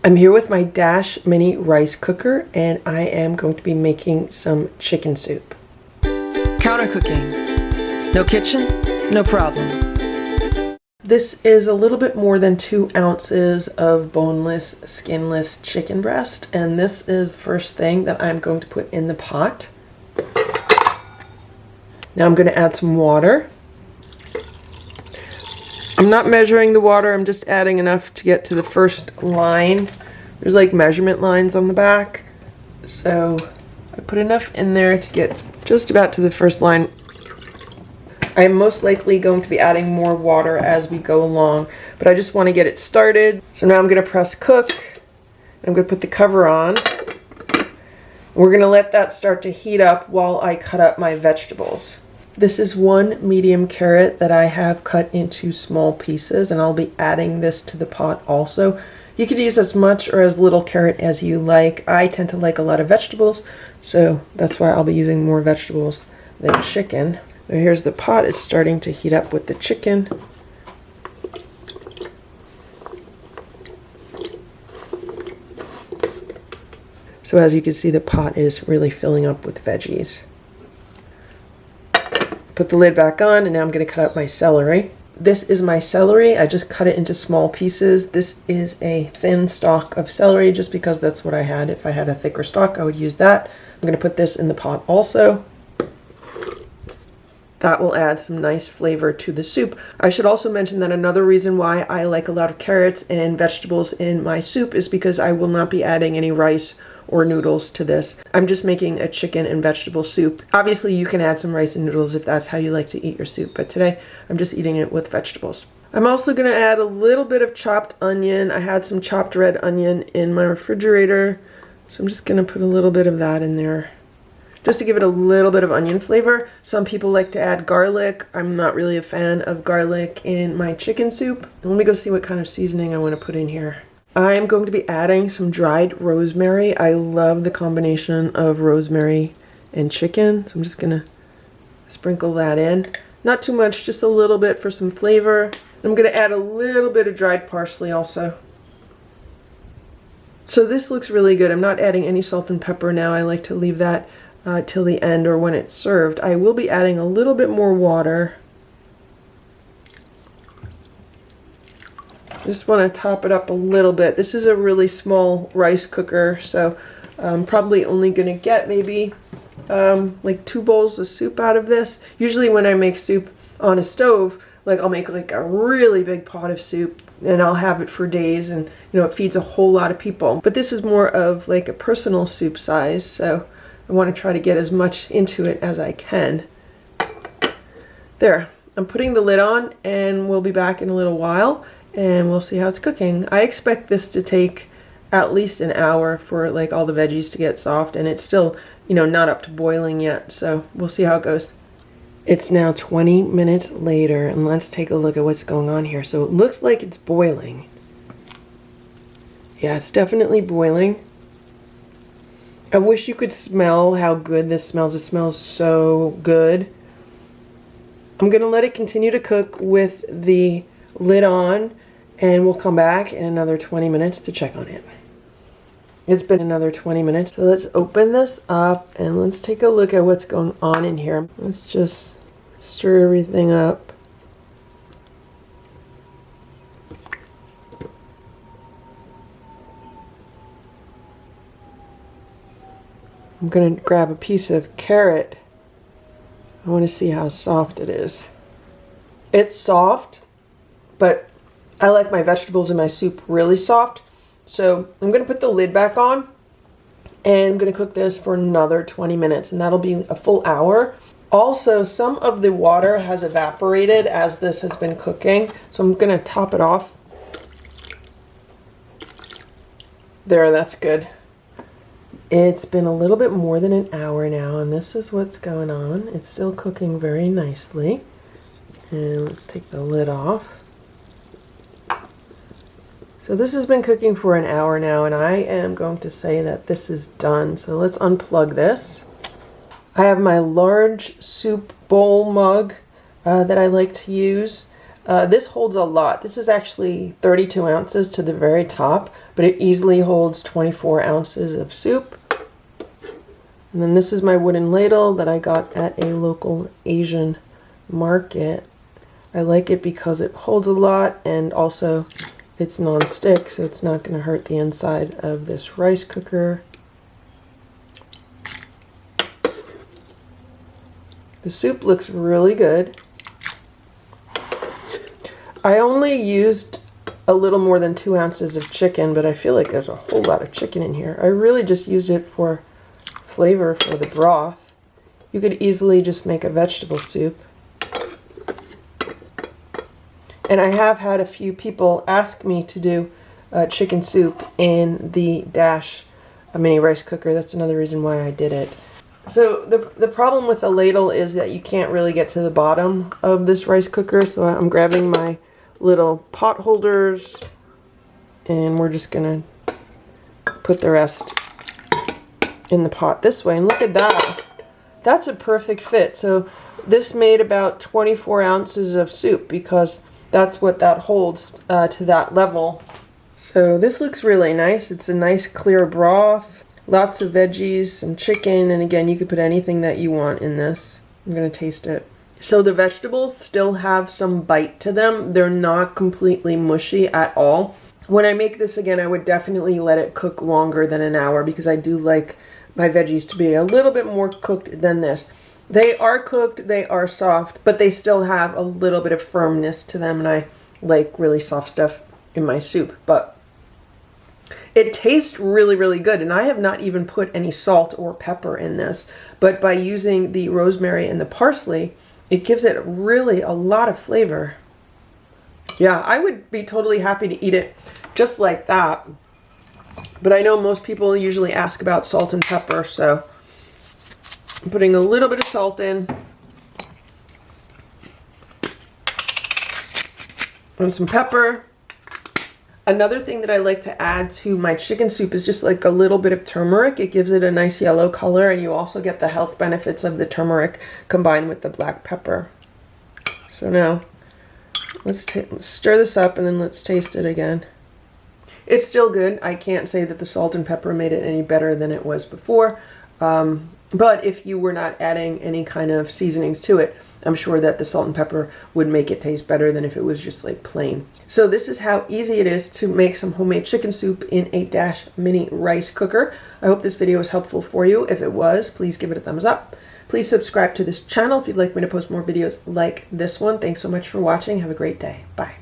I'm here with my Dash mini rice cooker and I am going to be making some chicken soup. Counter cooking. No kitchen, no problem. This is a little bit more than 2 ounces of boneless, skinless chicken breast, and this is the first thing that I'm going to put in the pot. Now I'm going to add some water. I'm not measuring the water, I'm just adding enough to get to the first line. There's like measurement lines on the back. So I put enough in there to get just about to the first line. I am most likely going to be adding more water as we go along, but I just want to get it started. So now I'm going to press cook. I'm going to put the cover on. We're going to let that start to heat up while I cut up my vegetables. This is 1 medium carrot that I have cut into small pieces, and I'll be adding this to the pot also. You could use as much or as little carrot as you like. I tend to like a lot of vegetables, so that's why I'll be using more vegetables than chicken. Now here's the pot. It's starting to heat up with the chicken. So as you can see, the pot is really filling up with veggies. Put the lid back on, and now I'm going to cut up my celery. This is my celery. I just cut it into small pieces. This is a thin stalk of celery just because that's what I had. If I had a thicker stalk, I would use that. I'm going to put this in the pot also. That will add some nice flavor to the soup. I should also mention that another reason why I like a lot of carrots and vegetables in my soup is because I will not be adding any rice or noodles to this. I'm just making a chicken and vegetable soup. Obviously you can add some rice and noodles if that's how you like to eat your soup, but today I'm just eating it with vegetables. I'm also going to add a little bit of chopped onion. I had some chopped red onion in my refrigerator, so I'm just going to put a little bit of that in there just to give it a little bit of onion flavor. Some people like to add garlic. I'm not really a fan of garlic in my chicken soup. Let me go see what kind of seasoning I want to put in here. I am going to be adding some dried rosemary. I love the combination of rosemary and chicken, so I'm just gonna sprinkle that in. Not too much, just a little bit for some flavor. I'm gonna add a little bit of dried parsley also. So this looks really good. I'm not adding any salt and pepper now. I like to leave that till the end or when it's served. I will be adding a little bit more water. Just want to top it up a little bit. This is a really small rice cooker, so I'm probably only going to get maybe like 2 bowls of soup out of this. Usually when I make soup on a stove, like I'll make like a really big pot of soup and I'll have it for days, and you know, it feeds a whole lot of people. But this is more of like a personal soup size, so I want to try to get as much into it as I can. There, I'm putting the lid on and we'll be back in a little while and we'll see how it's cooking. I expect this to take at least an hour for like all the veggies to get soft, and it's still, you know, not up to boiling yet, so we'll see how it goes. It's now 20 minutes later, and let's take a look at what's going on here. So it looks like it's boiling. Yeah, it's definitely boiling. I wish you could smell how good this smells. It smells so good. I'm gonna let it continue to cook with the lid on, and we'll come back in another 20 minutes to check on it. It's been another 20 minutes, so let's open this up and let's take a look at what's going on in here. Let's just stir everything up. I'm gonna grab a piece of carrot. I want to see how soft it is. It's soft, but I like my vegetables in my soup really soft. So I'm going to put the lid back on and I'm going to cook this for another 20 minutes, and that'll be a full hour. Also, some of the water has evaporated as this has been cooking, so I'm going to top it off. There, that's good. It's been a little bit more than an hour now, and this is what's going on. It's still cooking very nicely. And let's take the lid off. So this has been cooking for an hour now, and I am going to say that this is done. So let's unplug this. I have my large soup bowl mug that I like to use. This holds a lot. This is actually 32 ounces to the very top, but it easily holds 24 ounces of soup. And then this is my wooden ladle that I got at a local Asian market. I like it because it holds a lot, and also it's non-stick, so it's not going to hurt the inside of this rice cooker. The soup looks really good. I only used a little more than 2 ounces of chicken, but I feel like there's a whole lot of chicken in here. I really just used it for flavor for the broth. You could easily just make a vegetable soup. And I have had a few people ask me to do chicken soup in the Dash mini rice cooker. That's another reason why I did it. So the problem with the ladle is that you can't really get to the bottom of this rice cooker. So I'm grabbing my little pot holders and we're just gonna put the rest in the pot this way. And look at that. That's a perfect fit. So this made about 24 ounces of soup because that's what that holds to that level. So this looks really nice. It's a nice clear broth, lots of veggies, some chicken, and again, you could put anything that you want in this. I'm gonna taste it. So the vegetables still have some bite to them. They're not completely mushy at all. When I make this again, I would definitely let it cook longer than an hour because I do like my veggies to be a little bit more cooked than this. They are cooked, they are soft, but they still have a little bit of firmness to them, and I like really soft stuff in my soup. But it tastes really, really good, and I have not even put any salt or pepper in this, but by using the rosemary and the parsley, it gives it really a lot of flavor. Yeah, I would be totally happy to eat it just like that, but I know most people usually ask about salt and pepper, so I'm putting a little bit of salt in and some pepper. Another thing that I like to add to my chicken soup is just like a little bit of turmeric. It gives it a nice yellow color, and you also get the health benefits of the turmeric combined with the black pepper. So now let's stir this up and then let's taste it again. It's still good. I can't say that the salt and pepper made it any better than it was before. But if you were not adding any kind of seasonings to it, I'm sure that the salt and pepper would make it taste better than if it was just like plain. So this is how easy it is to make some homemade chicken soup in a Dash mini rice cooker. I hope this video was helpful for you. If it was, please give it a thumbs up. Please subscribe to this channel if you'd like me to post more videos like this one. Thanks so much for watching. Have a great day. Bye.